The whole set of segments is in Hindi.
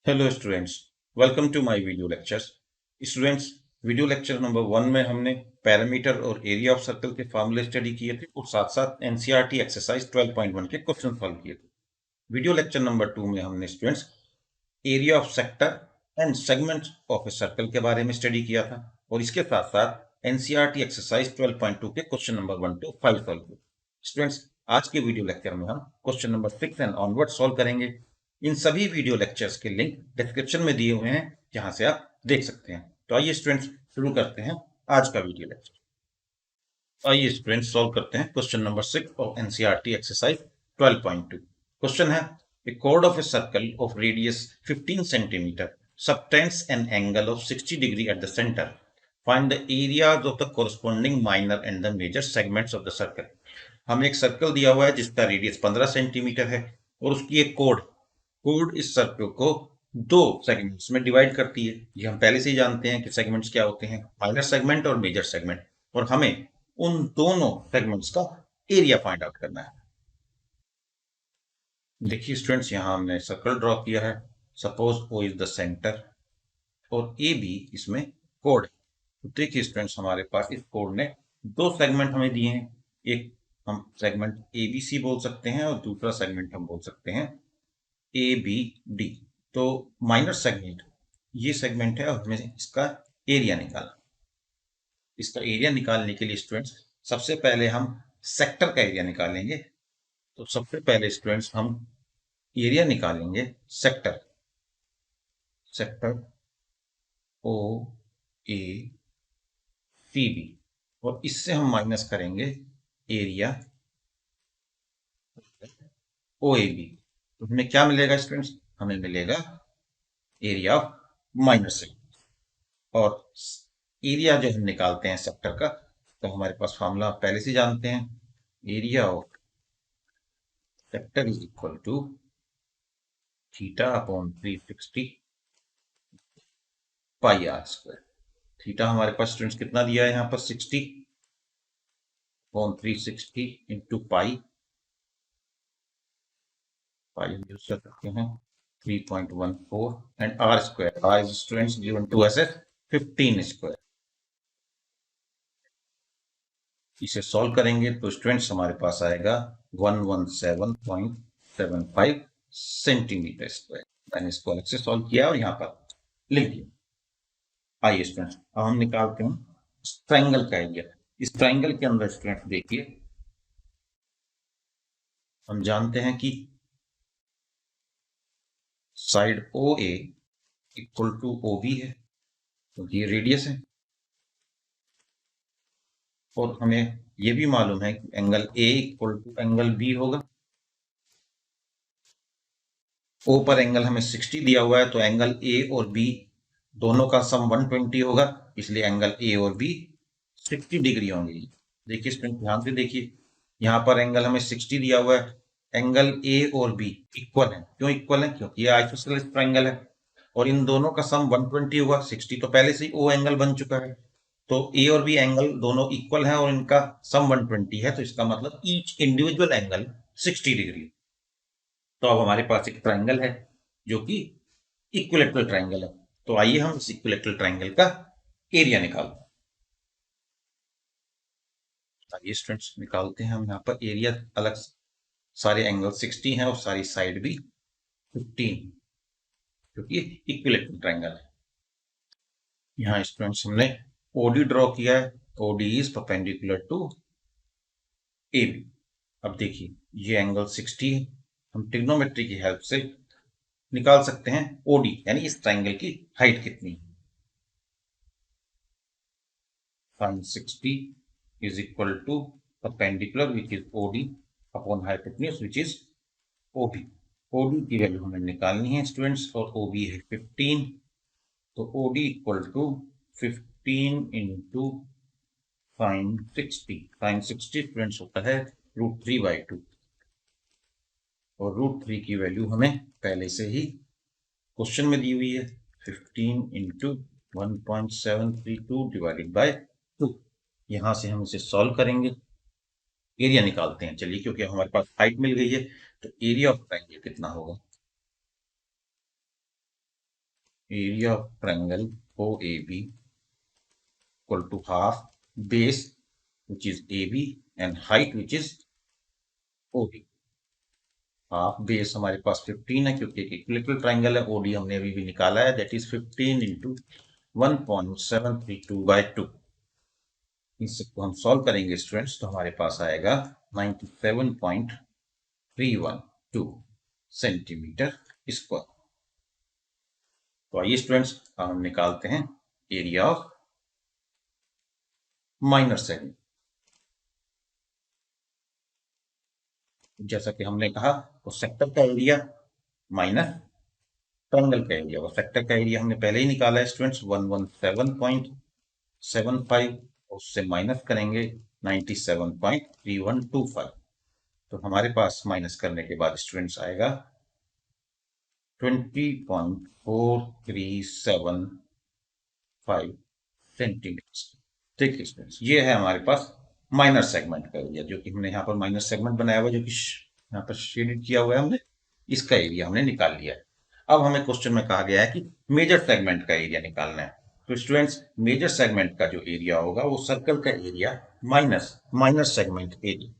Hello students, welcome to my video lectures. Students, video lecture number 1 में हमने पैरामीटर और एरिया ऑफ सर्कल के फार्मूले स्टडी किए थे और साथ साथ एनसीईआरटी एक्सरसाइज 12.1 के क्वेश्चन सॉल्व किए थे। वीडियो लेक्चर नंबर 2 में हमने students area of sector and segments of a circle के बारे में स्टडी किया था और इसके साथ साथ एनसीईआरटी एक्सरसाइज 12.2 के क्वेश्चन नंबर 1 to 5 सॉल्व किए। स्टूडेंट्स, आज के वीडियो लेक्चर में हम question number 6 and onward solve करेंगे। इन सभी वीडियो लेक्चर्स के लिंक डिस्क्रिप्शन में दिए हुए हैं, जहां से आप देख सकते हैं। तो आइए स्टूडेंट्स, शुरू करते हैं आज का वीडियो लेक्चर। आइए स्टूडेंट्स, सॉल्व करते हैं question number 6 of NCERT exercise 12.2। Question है, ए chord of a circle of radius 15 centimeter subtends an angle of 60 degree at the center. Find the areas of the corresponding minor and the major segments of the circle. हमें एक सर्कल दिया हुआ है जिसका रेडियस 15 सेंटीमीटर है और उसकी एक कोड इस सर्कल को दो सेगमेंट्स में डिवाइड करती है। ये हम पहले से ही जानते हैं कि सेगमेंट्स क्या होते हैं, माइनर सेगमेंट और मेजर सेगमेंट, और हमें उन दोनों सेगमेंट्स का एरिया फाइंड आउट करना है। देखिए स्टूडेंट्स, यहां हमने सर्कल ड्रॉ किया है। Suppose O is the centre और ए बी इसमें कोड है। तो देखिए स्टूडेंट्स, हमारे पास इस कोड ने दो सेगमेंट हमें दिए हैं। एक हम सेगमेंट ए बी सी बोल सकते हैं और दूसरा सेगमेंट हम बोल सकते हैं ए बी डी। तो माइनर सेगमेंट ये सेगमेंट है और हमें इसका एरिया निकालना। इसका एरिया निकालने के लिए स्टूडेंट्स सबसे पहले हम सेक्टर का एरिया निकालेंगे। तो सबसे पहले स्टूडेंट्स हम एरिया निकालेंगे सेक्टर ओ ए सी बी, और इससे हम माइनस करेंगे एरिया ओ ए बी। तो हमें क्या मिलेगा स्टूडेंट्स? हमें मिलेगा एरिया ऑफ माइनर सेगमेंट। और एरिया जो हम निकालते हैं सेक्टर का, तो हमारे पास फॉर्मूला पहले से जानते हैं। Area of sector is equal to theta upon 360 pi r square. Theta हमारे पास स्टूडेंट्स कितना दिया है यहाँ पर 60 अपॉन 360 इंटू पाई हम यूज कर सकते हैं 3.14 and r square. R is students given to us as 15 square. इसे सॉल्व करेंगे तो स्टूडेंट्स हमारे पास आएगा 117.75 सेंटीमीटर स्क्वायर। मैंने इसको अलग से सॉल्व किया और यहाँ पर लिख दिया। आइए स्टूडेंट्स, अब हम निकालते हैं इस ट्राइंगल का एरिया। इस ट्राइंगल के अंदर स्टूडेंट्स देखिए, हम जानते हैं कि साइड ओ ए इक्वल टू ओ बी है, क्योंकि ये रेडियस है। और हमें ये भी मालूम है कि angle A equal to angle B होगा। ओ पर एंगल हमें 60 दिया हुआ है, तो एंगल ए और बी दोनों का सम 120 होगा, इसलिए एंगल ए और बी 60 डिग्री होंगे। देखिए स्टूडेंट, ध्यान से देखिए, यहाँ पर एंगल हमें 60 दिया हुआ है। एंगल ए और बी इक्वल है। क्यों इक्वल है? क्योंकि ये आइसोसेलेस ट्राइंगल है और इन दोनों का सम 120 होगा। 60 तो पहले से ही ओ एंगल बन चुका है, तो ए और बी एंगल दोनों इक्वल है और इनका सम 120 है, तो इसका मतलब ईच इंडिविजुअल एंगल 60 डिग्री। तो अब हमारे पास एक ट्राइंगल है जो कि इक्विलेटरल ट्राइंगल है। तो आइए हम इस इक्विलेटरल ट्राइंगल का एरिया निकालते हैं। आइए स्टूडेंट्स, निकालते हैं हम यहाँ पर एरिया। अलग सारे एंगल 60 हैं और सारी साइड भी 15, क्योंकि इक्विलेटरल ट्राइंगल है। यहाँ स्टूडेंट्स हमने ओडी ड्रॉ किया है। OD is perpendicular to A B. अब देखिए, ये एंगल 60 है। हम ट्रिग्नोमेट्री की हेल्प से निकाल सकते हैं ओडी, यानी इस ट्राइंगल की हाइट कितनी है। sin 60 is equal to perpendicular which is OD upon hypotenuse which is OB। OD की वैल्यू हमें निकालनी है स्टूडेंट्स, और OB है 15। तो OD equal to 15 into sin 60। sin 60 students होता है √3/2, और √3 की वैल्यू हमें पहले से ही क्वेश्चन में दी हुई है। 15 इंटू 1.732 डिवाइडेड बाय 2। यहां से हम इसे सॉल्व करेंगे एरिया निकालते हैं चलिए, क्योंकि हमारे पास हाइट मिल गई है। तो एरिया ऑफ ट्रायंगल कितना होगा? Area of triangle O A B equal to half base which is A B and height which is O B. Half base हमारे पास 15 है, क्योंकि एक इक्विलेटरल ट्रायंगल है। ओडी हमने अभी भी निकाला है, दैट इज 15 इंटू 1.732/2। इसको हम सॉल्व करेंगे स्टूडेंट्स, तो हमारे पास आएगा 97.312 सेंटीमीटर स्क्वायर। तो आइए स्टूडेंट्स, हम निकालते हैं एरिया ऑफ माइनर सेगमेंट। जैसा कि हमने कहा, वो सेक्टर का एरिया माइनस ट्रायंगल का एरिया। वो सेक्टर का एरिया हमने पहले ही निकाला है स्टूडेंट्स, 117.75। उससे माइनस करेंगे 97.3125। तो हमारे पास माइनस करने के बाद स्टूडेंट्स आएगा 20.4375 सेंटीमीटर। देखिए स्टूडेंट्स, ये है हमारे पास माइनर सेगमेंट का एरिया, जो कि हमने यहाँ पर माइनर सेगमेंट बनाया हुआ, जो कि यहाँ पर शेडेड किया हुआ है हमने। इसका एरिया हमने निकाल लिया है। अब हमें क्वेश्चन में कहा गया है कि मेजर सेगमेंट का एरिया निकालना है। तो स्टूडेंट्स, मेजर सेगमेंट का जो एरिया होगा वो सर्कल का area minus minor segment area.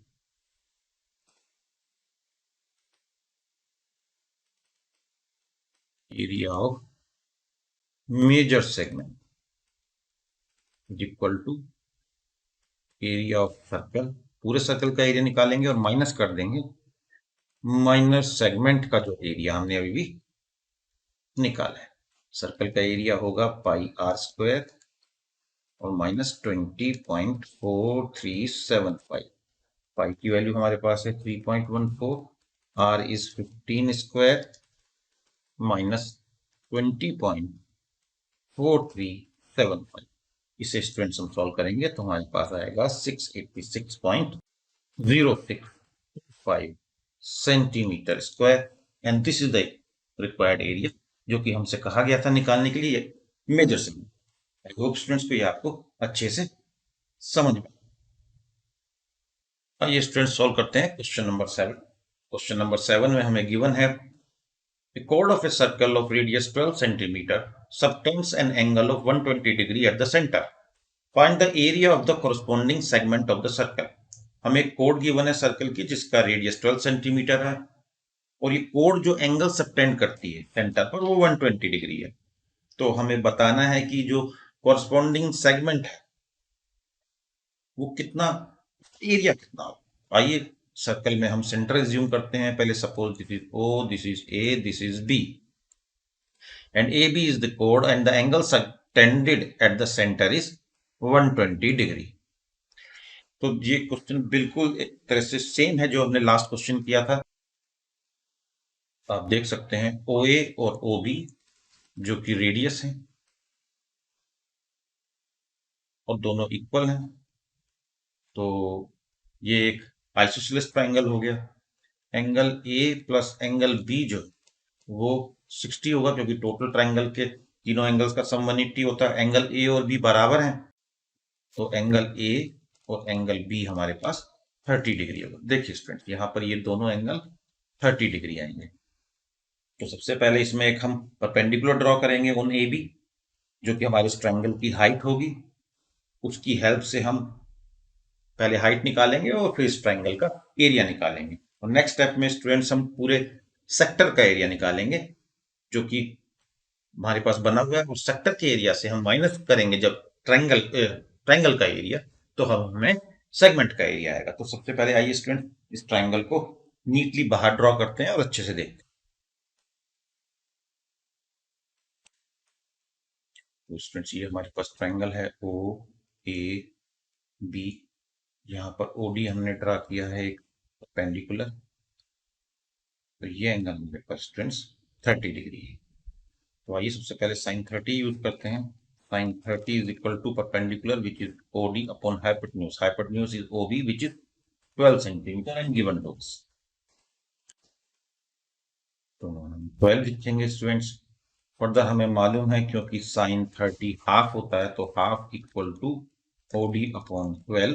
Area of major segment is equal to area of circle. पूरे सर्कल का एरिया निकालेंगे और माइनस कर देंगे माइनर सेगमेंट का जो एरिया हमने अभी भी निकाला है। सर्कल का एरिया होगा पाई आर स्क्वायर और माइनस 20.4375। पाई की वैल्यू हमारे पास है 3.14। R is 15 square minus 20.4375। इसे स्टूडेंट्स हम सॉल्व करेंगे तो हमारे पास आएगा 686.0625 centimetre square. And this is the required area, जो कि हमसे कहा गया था निकालने के लिए major segment. I hope students को ये आपको अच्छे से समझ में। आइए स्टूडेंट्स, सॉल्व करते हैं क्वेश्चन नंबर 7। क्वेश्चन नंबर 7 में हमें गिवन है a chord of a circle of radius 12 centimeter subtends an angle of 120 degree at the center. Find the area of the corresponding segment of the circle. हमें एक कोड गिवन है सर्कल की जिसका रेडियस 12 सेंटीमीटर है, और ये कोड जो एंगल सबटेंड करती है सेंटर पर वो 120 डिग्री है। तो हमें बताना है कि जो कॉरस्पॉन्डिंग सेगमेंट है वो कितना, एरिया कितना हो। आइए सर्कल में हम सेंटर एज्यूम करते हैं। पहले suppose this is O, this is A, this is B, and A B is the कोड and the angle subtended at the centre is 120 degree. तो ये क्वेश्चन बिल्कुल एक तरह से सेम है जो हमने लास्ट क्वेश्चन किया था। आप देख सकते हैं ओ ए और ओ बी जो कि रेडियस है और दोनों इक्वल हैं। तो ये एक आइसोसेलेस ट्रायंगल हो गया। Angle A plus angle B जो वो 60 होगा, क्योंकि टोटल ट्रायंगल के तीनों एंगल्स का सम 180 होता है। एंगल ए और बी बराबर हैं, तो एंगल ए और एंगल बी हमारे पास 30 डिग्री होगा। देखिए स्टूडेंट, यहाँ पर ये दोनों एंगल 30 डिग्री आएंगे। तो सबसे पहले इसमें एक हम परपेंडिकुलर ड्रॉ करेंगे ऑन ए बी, जो कि हमारे इस ट्रायंगल की हाइट होगी। उसकी हेल्प से हम पहले हाइट निकालेंगे और फिर इस ट्रायंगल का एरिया निकालेंगे। और नेक्स्ट स्टेप में स्टूडेंट्स हम पूरे सेक्टर का एरिया निकालेंगे, जो कि हमारे पास बना हुआ है। उस सेक्टर के एरिया से हम माइनस करेंगे जब ट्रायंगल का एरिया, तो हमें सेगमेंट का एरिया आएगा। तो सबसे पहले आइए स्टूडेंट इस ट्रायंगल को नीटली बाहर ड्रॉ करते हैं और अच्छे से देखते हैं। तो स्टूडेंट्स, ये हमारे पास ट्रायंगल है ओ ए बी। यहाँ पर ओडी हमने ड्रा किया है एक परपेंडिकुलर। तो ये एंगल हमारे पास स्टूडेंट्स 30 डिग्री है। तो आइए सबसे पहले साइन 30 यूज करते हैं। Sine 30 is equal to perpendicular which is OD upon hypotenuse. Hypotenuse is OB which is 12 centimetre and given to us. तो हम 12 लिखेंगे स्टूडेंट्स। फर्दर हमें मालूम है क्योंकि साइन 30 हाफ होता है, तो half equal to OD upon 12।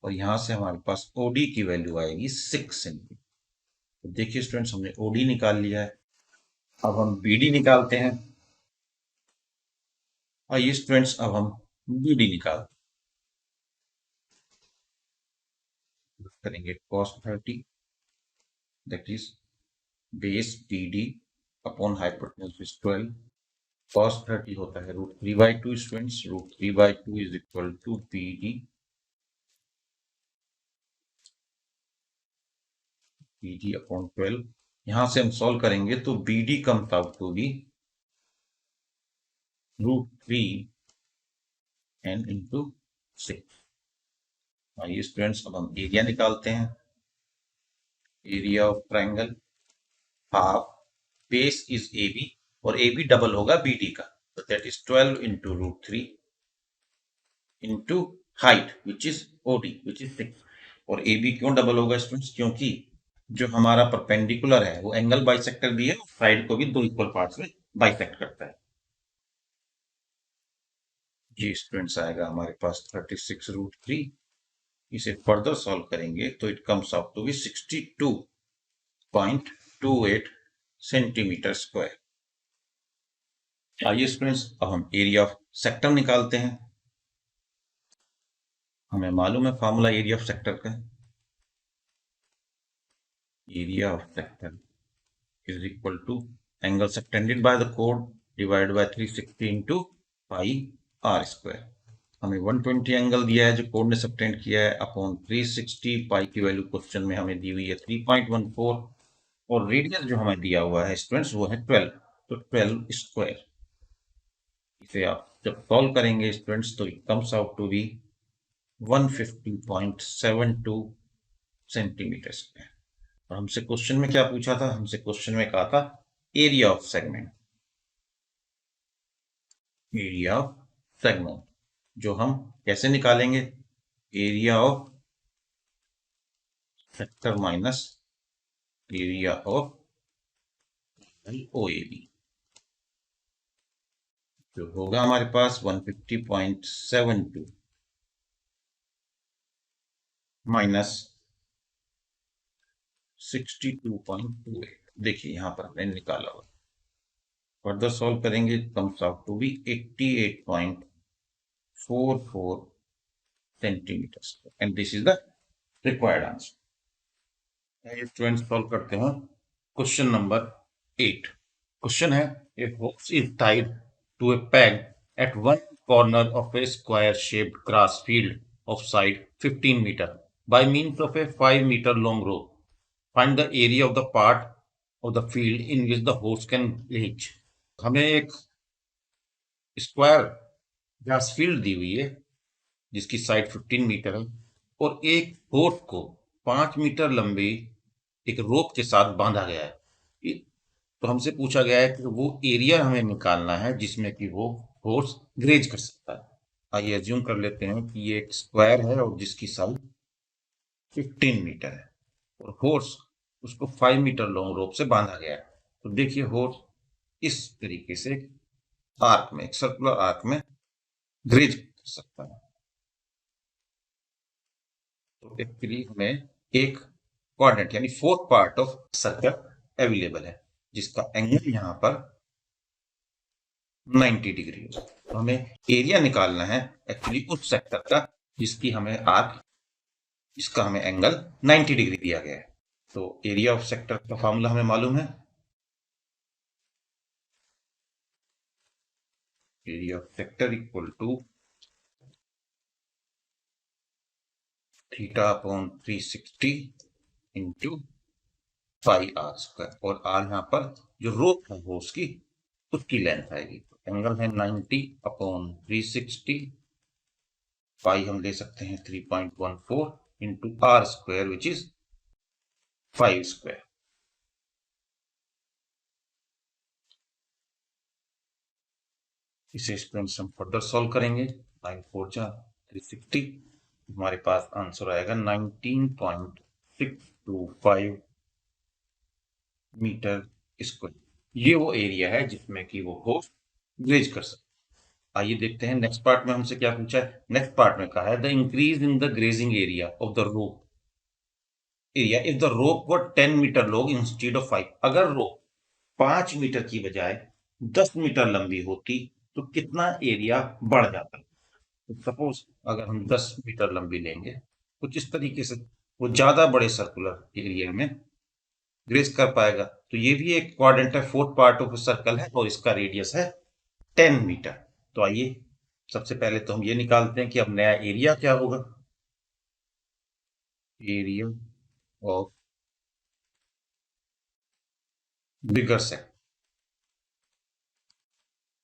और यहां से हमारे पास ओडी की वैल्यू आएगी 6 सेंटीमीटर। तो देखिए स्टूडेंट्स, हमने ओडी निकाल लिया है। अब हम बीडी निकालते हैं। आइए स्टूडेंट्स, अब हम बीडी निकाल करेंगे। cos 30 that is base BD upon hypotenuse is 12। cos 30 होता है √3/2 students. √3/2 is equal to BD upon 12। यहां से हम सॉल्व करेंगे तो BD comes out to be √3n into 6। आइए स्टूडेंट्स, अब हम एरिया निकालते हैं। Area of triangle half base is AB और AB डबल होगा BD का, तो that is 12 into √3 into height which is OD which is 6। और AB क्यों डबल होगा स्टूडेंट्स? क्योंकि जो हमारा परपेंडिकुलर है वो एंगल बाइसेक्टर भी है, साइड को भी दो इक्वल पार्ट्स में बाइसेक्ट करता है। जी स्टूडेंट्स, आएगा हमारे पास 36√3। इसे फर्दर सॉल्व करेंगे तो it comes out to be 62.28 centimetre square. आइए स्टूडेंट्स, अब हम एरिया ऑफ सेक्टर निकालते हैं। हमें मालूम है फॉर्मूला एरिया ऑफ सेक्टर का। Area of sector is equal to angle subtended by the कोड divide by 360 into pi r square. हमें 120 एंगल दिया है जो कोड ने सबटेंड किया है अपॉन 360। पाई की वैल्यू क्वेश्चन में हमें दी हुई है 3.14 और रेडियस जो हमें दिया हुआ है स्टूडेंट्स वो है 12, तो 12 स्क्वायर। इसे आप जब सॉल्व करेंगे स्टूडेंट्स तो it comes out to be 150.72 centimetre square. और हमसे क्वेश्चन में क्या पूछा था? हमसे क्वेश्चन में कहा था area of segment. Area of segment जो हम कैसे निकालेंगे? Area of sector minus area of OAB जो होगा हमारे पास 150.72 माइनस 62.28। देखिए यहां पर हमने निकाला हुआ। फर्दर सॉल्व करेंगे comes out to be 88.44 centimetre and this is the required answer. Students solve करते हैं क्वेश्चन नंबर 8। क्वेश्चन है ए horse is tied to a peg at one corner of a square shaped grass field of side 15 meter by means of a 5 meter long rope. Find the area of the part of the field in which the horse can reach. हमें एक स्क्वायर ग्रास फील्ड दी हुई है जिसकी साइड 15 मीटर है और एक हॉर्स को 5 मीटर लंबी एक रोप के साथ बांधा गया है। तो हमसे पूछा गया है कि वो एरिया हमें निकालना है जिसमें कि वो हॉर्स ग्रेज कर सकता है। आइए एज्यूम कर लेते हैं कि ये एक स्क्वायर है और जिसकी साइड 15 मीटर है और हॉर्स उसको 5 मीटर लॉन्ग रोप से बांधा गया है। तो देखिए हॉर्स इस तरीके से आर्क में, एक सर्कुलर आर्क में ग्रेज कर सकता है। तो एक्चुअली हमें एक क्वाड्रेंट यानी fourth part of circle available है जिसका एंगल यहां पर 90 डिग्री हो। तो हमें एरिया निकालना है एक्चुअली उस सेक्टर का जिसकी हमें आर्क, जिसका हमें एंगल 90 डिग्री दिया गया है। तो एरिया ऑफ सेक्टर का फॉर्मूला हमें मालूम है। Area of sector equal to theta upon 360 into pi r square और आर यहाँ पर जो रोप है वो उसकी लेंथ आएगी। एंगल है 90 अपॉन 360, पाई हम ले सकते हैं 3.14 into r square which is 5 square. इसे स्टूडेंट्स हम फर्दर सॉल्व करेंगे। 9 4 जा 360, हमारे पास आंसर आएगा 19.625 मीटर स्क्वायर। ये वो एरिया है जिसमें कि वो होस्ट ग्रेज कर सकते। आइए देखते हैं नेक्स्ट पार्ट में हमसे क्या पूछा है। नेक्स्ट पार्ट में कहा है the increase in the grazing area of the rope area if the rope were 10 metre long instead of 5। अगर रोप 5 मीटर की बजाय 10 मीटर लंबी होती तो कितना एरिया बढ़ जाता। तो सपोज अगर हम 10 मीटर लंबी लेंगे कुछ इस तरीके से वो ज्यादा बड़े सर्कुलर एरिया में ग्रेज कर पाएगा। तो ये भी एक क्वाड्रेंट है, फोर्थ पार्ट ऑफ सर्कल है और इसका रेडियस है 10 मीटर। तो आइए सबसे पहले तो हम ये निकालते हैं कि अब नया एरिया क्या होगा। Area of bigger sector,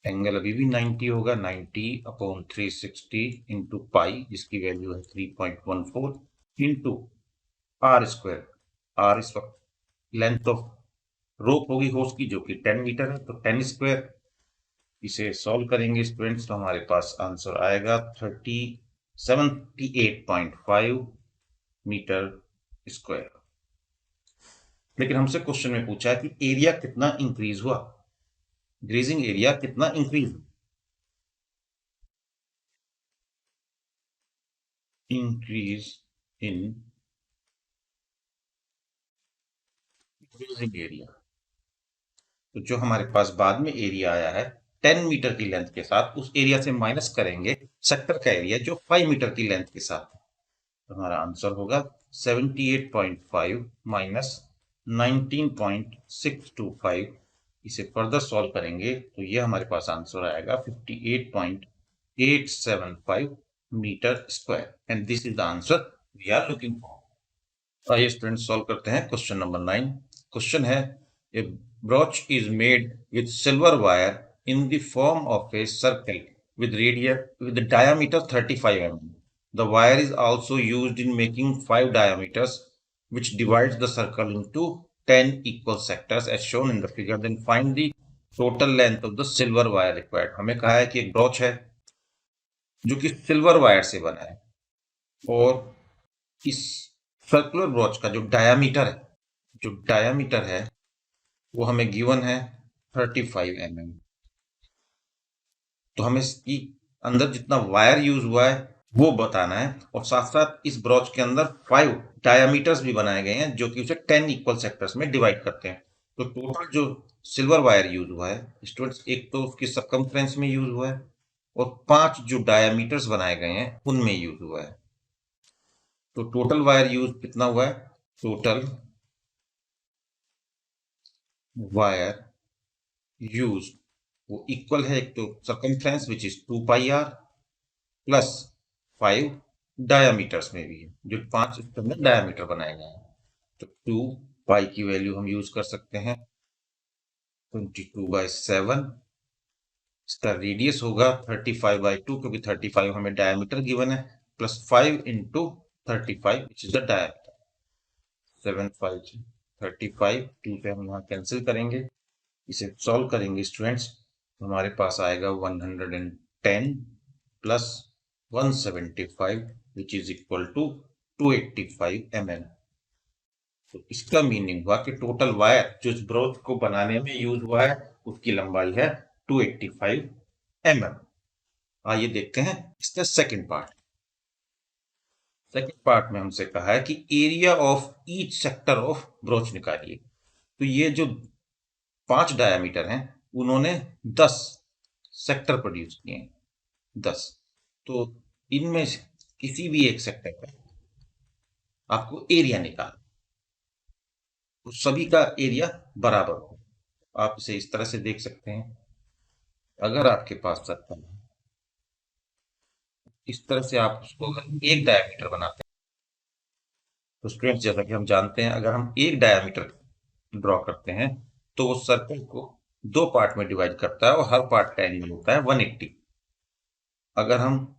angle अभी भी 90 होगा, 90 अपॉन 360 इंटू पाई जिसकी वैल्यू है 3.14 इंटू आर स्क्वायर। आर इस वक्त लेंथ ऑफ रोप होगी होस्ट की जो कि 10 मीटर है, तो 10 स्क्वायर। इसे सॉल्व करेंगे स्टूडेंट्स तो हमारे पास आंसर आएगा 78.5 मीटर स्क्वायर। लेकिन हमसे क्वेश्चन में पूछा है कि एरिया कितना इंक्रीज हुआ, ग्रेजिंग एरिया कितना इंक्रीज इन ग्रेजिंग एरिया। तो जो हमारे पास बाद में एरिया आया है 10 मीटर की लेंथ के साथ, उस एरिया से माइनस करेंगे सेक्टर का एरिया जो 5 मीटर की लेंथ के साथ। तो हमारा आंसर होगा 78.5 माइनस 19.625। इसे फर्दर सॉल्व करेंगे तो ये हमारे पास आंसर आएगा 58.875 metre square and this is the answer we are looking for. आइए स्टूडेंट सॉल्व करते हैं क्वेश्चन नंबर 9। क्वेश्चन है a brooch is made with silver wire in the form of a circle with diameter 35 mm. The wire is also used in making 5 diameters which divides the circle into 10 equal sectors as shown in the figure. Then find the total length of the silver wire required. हमें कहा है कि एक ब्रॉच है जो कि सिल्वर वायर से बना है और इस सर्कुलर ब्रॉच का जो डायामीटर है वो हमें गिवन है 35 mm। तो हमें इसकी अंदर जितना वायर यूज हुआ है वो बताना है और साथ साथ इस ब्रॉच के अंदर 5 डायामीटर्स भी बनाए गए हैं जो कि उसे 10 इक्वल सेक्टर्स में डिवाइड करते हैं। तो टोटल जो सिल्वर वायर यूज हुआ है स्टूडेंट्स, एक तो उसकी सरकमफ्रेंस में यूज हुआ है और 5 जो डायामीटर्स बनाए गए हैं उनमें यूज हुआ है। तो टोटल वायर यूज कितना हुआ है, टोटल वायर यूज वो इक्वल है एक तो circumference which is 2 pi r plus 5 diameters में भी है जो 5 इसके अंदर डायामीटर बनाए गए हैं। तो 2 पाई की वैल्यू हम यूज कर सकते हैं 22/7। इसका रेडियस होगा 35/2 क्योंकि 35 हमें डायमीटर गिवन है plus 5 into 35 which is the diameter. 7 5 35, 2 से हम यहाँ कैंसिल करेंगे। इसे सॉल्व करेंगे स्टूडेंट्स तो हमारे पास आएगा 110 plus 175 which is equal to 285 mm। तो इसका मीनिंग हुआ कि टोटल वायर जो इस ब्रोच को बनाने में यूज हुआ है उसकी लंबाई है 285 mm। आइए देखते हैं इसका सेकंड पार्ट। सेकंड पार्ट में हमसे कहा है कि area of each sector of broach निकालिए। तो ये जो 5 डायामीटर हैं उन्होंने 10 सेक्टर प्रोड्यूस किए हैं, 10। तो इनमें से किसी भी एक सेक्टर का आपको एरिया निकाल, तो सभी का एरिया बराबर हो। आप इसे इस तरह से देख सकते हैं, अगर आपके पास सर्कल है इस तरह से आप उसको अगर एक डायमीटर बनाते हैं तो स्टूडेंट्स जैसा कि हम जानते हैं अगर हम एक डायमीटर ड्रॉ करते हैं तो वो सर्कल को 2 पार्ट में डिवाइड करता है और हर पार्ट का एंगल होता है 180। अगर हम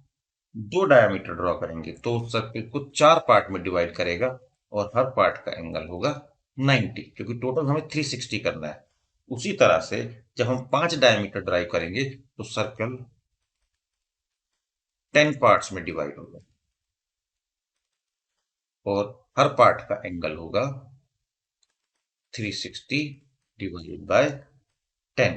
2 डायमीटर ड्रॉ करेंगे तो उस सर्कल को 4 पार्ट में डिवाइड करेगा और हर पार्ट का एंगल होगा 90 क्योंकि टोटल हमें 360 करना है। उसी तरह से जब हम 5 डायमीटर ड्राइव करेंगे तो सर्कल 10 पार्ट्स में डिवाइड होगा और हर पार्ट का एंगल होगा 360 divided by 10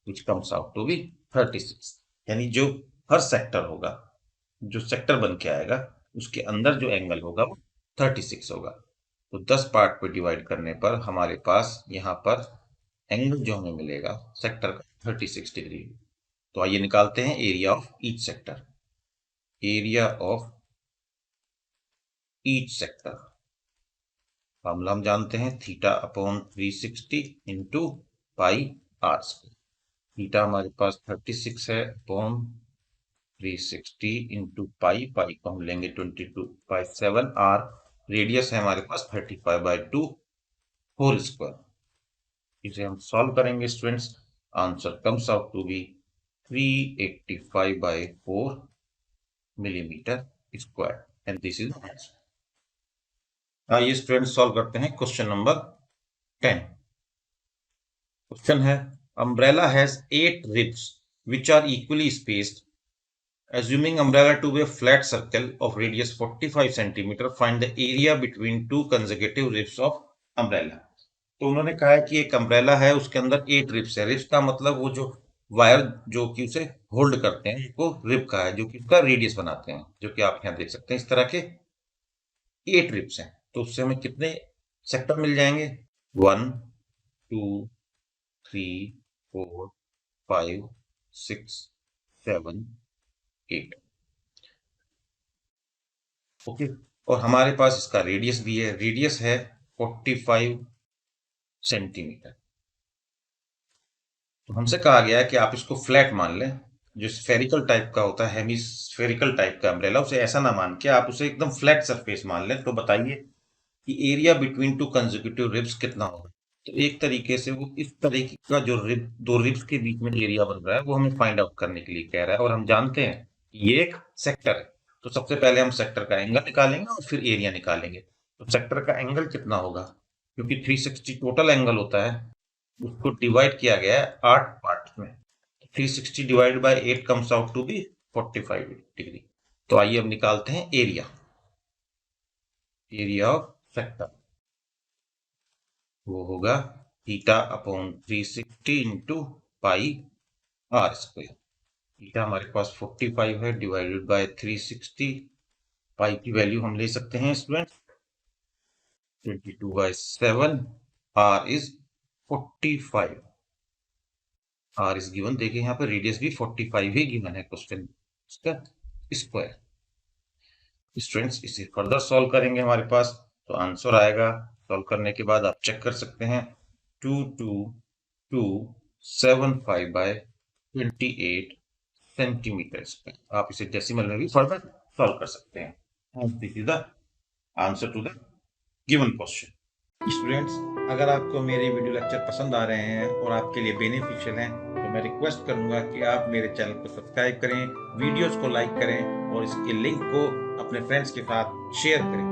which comes out to be 36। यानी जो हर सेक्टर होगा, जो सेक्टर बन के आएगा उसके अंदर जो एंगल होगा वो 36 होगा। तो 10 पार्ट पे डिवाइड करने पर हमारे पास यहाँ पर एंगल जो हमें मिलेगा सेक्टर का 36 डिग्री। तो आइए निकालते हैं area of each sector. Area of each sector formula हम जानते हैं, theta upon 360 into pi r square. Theta हमारे पास 36 है अपॉन 360 इंटू पाई, पाई को हम लेंगे 22/7, आर रेडियस है हमारे पास 35/2 होल स्क्वायर। इसे हम सॉल्व करेंगे students, answer comes out to be 385/4 millimetre square and this is answer. आइए स्टूडेंट्स सॉल्व करते हैं क्वेश्चन नंबर 10। क्वेश्चन है, umbrella has 8 ribs which are equally spaced. Assuming umbrella to be a flat circle of radius 45 cm, find the area between two consecutive ribs of umbrella. तो उन्होंने कहा है कि एक अम्ब्रेला है, उसके अंदर 8 रिब्स है। रिब्स का मतलब वो जो वायर जो कि उसे होल्ड करते हैं उसको रिब कहा है, जो कि उसका रेडियस बनाते हैं, जो कि आप यहाँ देख सकते हैं इस तरह के 8 रिब्स हैं। तो उससे हमें कितने सेक्टर मिल जाएंगे? 1 2 3 4 5 6 7 8। ओके, और हमारे पास इसका रेडियस भी है, रेडियस है 45 सेंटीमीटर। तो हमसे कहा गया है कि आप इसको फ्लैट मान लें, जो स्फेरिकल टाइप का होता है, हेमी स्फेरिकल टाइप का अम्ब्रेला, उसे ऐसा ना मान के आप उसे एकदम फ्लैट सरफेस मान लें। तो बताइए कि area between two consecutive ribs कितना होगा। तो एक तरीके से वो इस तरीके का जो रिब, दो रिब्स के बीच में एरिया बन रहा है, वो हमें फाइंड आउट करने के लिए कह रहा है। और हम जानते हैं कि ये एक सेक्टर है, तो सबसे पहले हम सेक्टर का एंगल निकालेंगे और फिर एरिया निकालेंगे। तो सेक्टर का एंगल कितना होगा, क्योंकि 360 टोटल एंगल होता है, उसको डिवाइड किया गया है 8 पार्ट में। 360 divide by 8 comes out to be 45 degree. तो आइए अब निकालते हैं एरिया। एरिया ऑफ सेक्टर वो होगा theta upon 360 into pi r square. Theta हमारे पास 45 है, डिवाइडेड बाय 360। पाई की वैल्यू हम ले सकते हैं student 22/7। R is 45। R is given, देखिए यहाँ पर रेडियस भी 45 ही गिवन है क्वेश्चन, इसका स्क्वायर। स्टूडेंट्स इसे फर्दर सॉल्व करेंगे, हमारे पास तो आंसर आएगा। सॉल्व करने के बाद आप चेक कर सकते हैं 2275/28 सेंटीमीटर स्क्वायर। आप इसे डेसिमल में भी फर्दर सॉल्व कर सकते हैं। This is the answer to the given question. Students, अगर आपको मेरे वीडियो लेक्चर पसंद आ रहे हैं और आपके लिए बेनिफिशियल हैं, तो मैं रिक्वेस्ट करूंगा कि आप मेरे चैनल को सब्सक्राइब करें, वीडियोस को लाइक करें और इसके लिंक को अपने फ्रेंड्स के साथ शेयर करें।